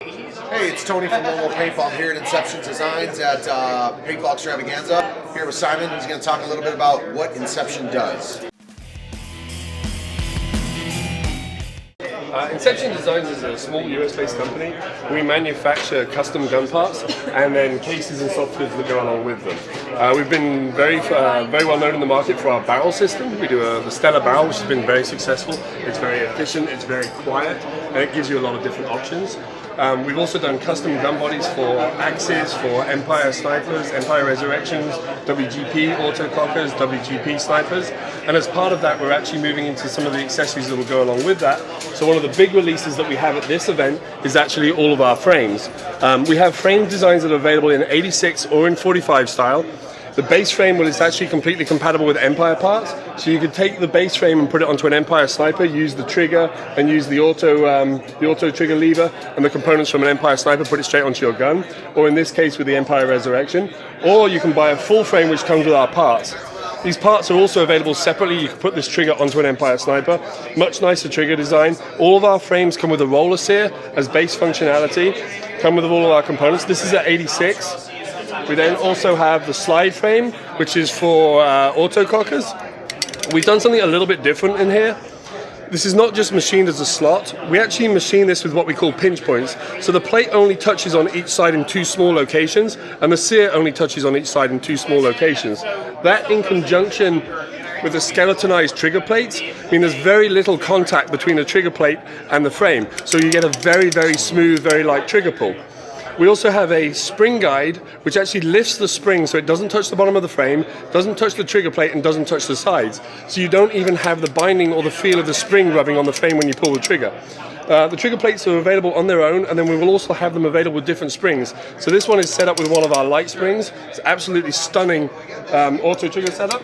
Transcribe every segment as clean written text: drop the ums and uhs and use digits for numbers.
Hey, it's Tony from Mobile Paintball here at Inception Designs at Paintball Extravaganza. Here with Simon, who's going to talk a little bit about what Inception does. Inception Designs is a small US-based company. We manufacture custom gun parts and then cases and soft goods that go along with them. We've been very well known in the market for our barrel system. We do the Stellar barrel, which has been very successful. It's very efficient, it's very quiet, and it gives you a lot of different options. We've also done custom gun bodies for Axis, for Empire snipers, Empire Resurrections, WGP autocockers, WGP snipers, and as part of that we're actually moving into some of the accessories that will go along with that. So one of the big releases that we have at this event is actually all of our frames. We have frame designs that are available in 86 or in 45 style. The base frame is actually completely compatible with Empire parts, so you could take the base frame and put it onto an Empire sniper, use the trigger and use the auto trigger lever and the components from an Empire sniper, put it straight onto your gun, or in this case with the Empire Resurrection, or you can buy a full frame which comes with our parts. These parts are also available separately. You can put this trigger onto an Empire sniper, much nicer trigger design. All of our frames come with a roller sear as base functionality, come with all of our components. This is at 86. We then also have the slide frame, which is for autocockers. We've done something a little bit different in here. This is not just machined as a slot. We actually machine this with what we call pinch points. So the plate only touches on each side in two small locations, and the sear only touches on each side in two small locations. That in conjunction with the skeletonized trigger plates mean there's very little contact between the trigger plate and the frame. So you get a very, very smooth, very light trigger pull. We also have a spring guide which actually lifts the spring so it doesn't touch the bottom of the frame, doesn't touch the trigger plate and doesn't touch the sides. So you don't even have the binding or the feel of the spring rubbing on the frame when you pull the trigger. The trigger plates are available on their own, and then we will also have them available with different springs. So this one is set up with one of our light springs. It's absolutely stunning auto trigger setup.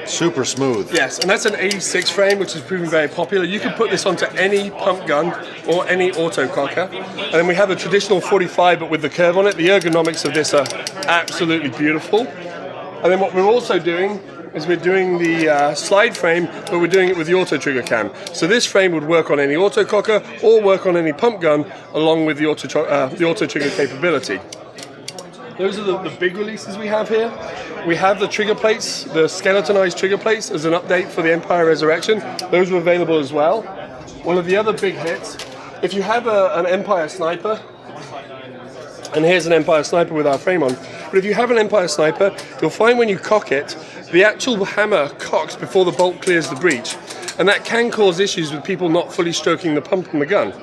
Super smooth. Yes, and that's an 86 frame, which is proving very popular. You can put this onto any pump gun or any autococker. And then we have a traditional 45, but with the curve on it. The ergonomics of this are absolutely beautiful. And then what we're also doing is we're doing the slide frame, but we're doing it with the auto trigger cam. So this frame would work on any autococker or work on any pump gun, along with the auto trigger capability. Those are the big releases we have here. We have the trigger plates, the skeletonized trigger plates as an update for the Empire Resurrection. Those are available as well. One of the other big hits, if you have an Empire sniper, and here's an Empire sniper with our frame on, but if you have an Empire sniper, you'll find when you cock it, the actual hammer cocks before the bolt clears the breech. And that can cause issues with people not fully stroking the pump in the gun.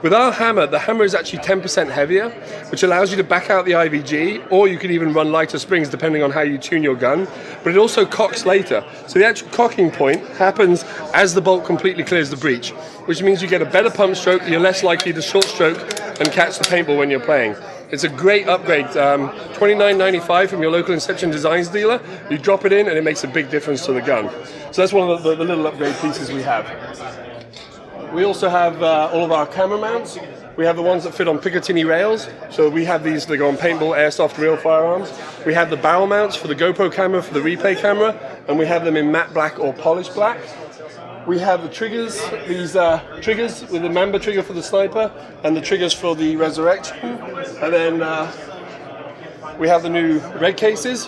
With our hammer, the hammer is actually 10% heavier, which allows you to back out the IVG, or you can even run lighter springs depending on how you tune your gun, but it also cocks later. So the actual cocking point happens as the bolt completely clears the breech, which means you get a better pump stroke, you're less likely to short stroke and catch the paintball when you're playing. It's a great upgrade, $29.95 from your local Inception Designs dealer. You drop it in and it makes a big difference to the gun. So that's one of the little upgrade pieces we have. We also have all of our camera mounts. We have the ones that fit on Picatinny rails. So we have these that go on paintball, airsoft, real firearms. We have the barrel mounts for the GoPro camera, for the replay camera, and we have them in matte black or polished black. We have the triggers, these triggers with the Mamba trigger for the sniper and the triggers for the Resurrection. And then we have the new reg cases,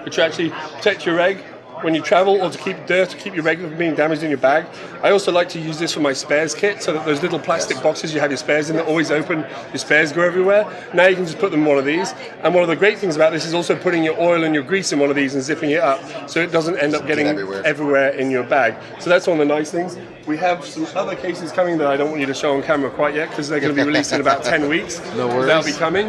which actually protect your reg when you travel, or to keep dirt, to keep your reg from being damaged in your bag. I also like to use this for my spares kit, so that those little plastic boxes you have your spares in, they're always open, your spares go everywhere. Now you can just put them in one of these. And one of the great things about this is also putting your oil and your grease in one of these and zipping it up, so it doesn't end up getting everywhere in your bag. So that's one of the nice things. We have some other cases coming that I don't want you to show on camera quite yet, because they're going to be released in about 10 weeks. No worries. They'll be coming.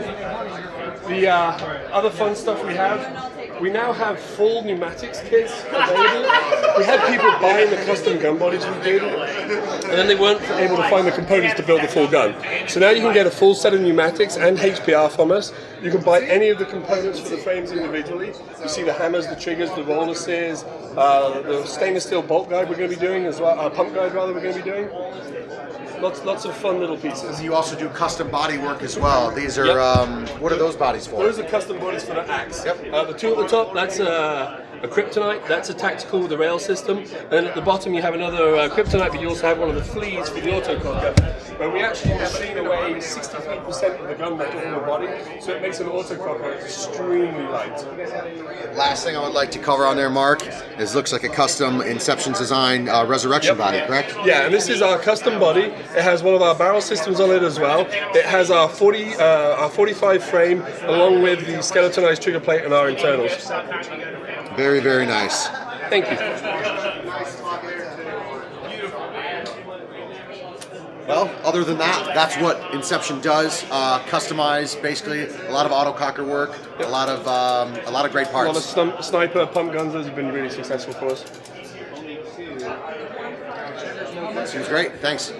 The other fun stuff we have, we now have full pneumatics kits available. We had people buying the custom gun bodies we did, and then they weren't able to find the components to build the full gun. So now you can get a full set of pneumatics and HPR from us. You can buy any of the components for the frames individually. You see the hammers, the triggers, the roller sears, the stainless steel bolt guide we're going to be doing as well, pump guide rather we're going to be doing. Lots of fun little pieces. You also do custom body work as well. These are, what are those bodies for? Those are custom bodies for the axe. Yep. The two at the top, that's a kryptonite, that's a tactical with a rail system. And then at the bottom you have another kryptonite, but you also have one of the fleas for the autococker. but we actually machine away 63% of the gunmetal from the body, so it makes an autococker extremely light. Last thing I would like to cover on there, Mark, is looks like a custom Inception Design resurrection body, correct? Yeah, and this is our custom body. It has one of our barrel systems on it as well. It has our 45 frame along with the skeletonized trigger plate and our internals. Very, very nice. Thank you. Well, other than that, that's what Inception does. Customize, basically, a lot of autococker work, a lot of great A parts. lot of sniper pump guns have been really successful for us. Seems great. Thanks.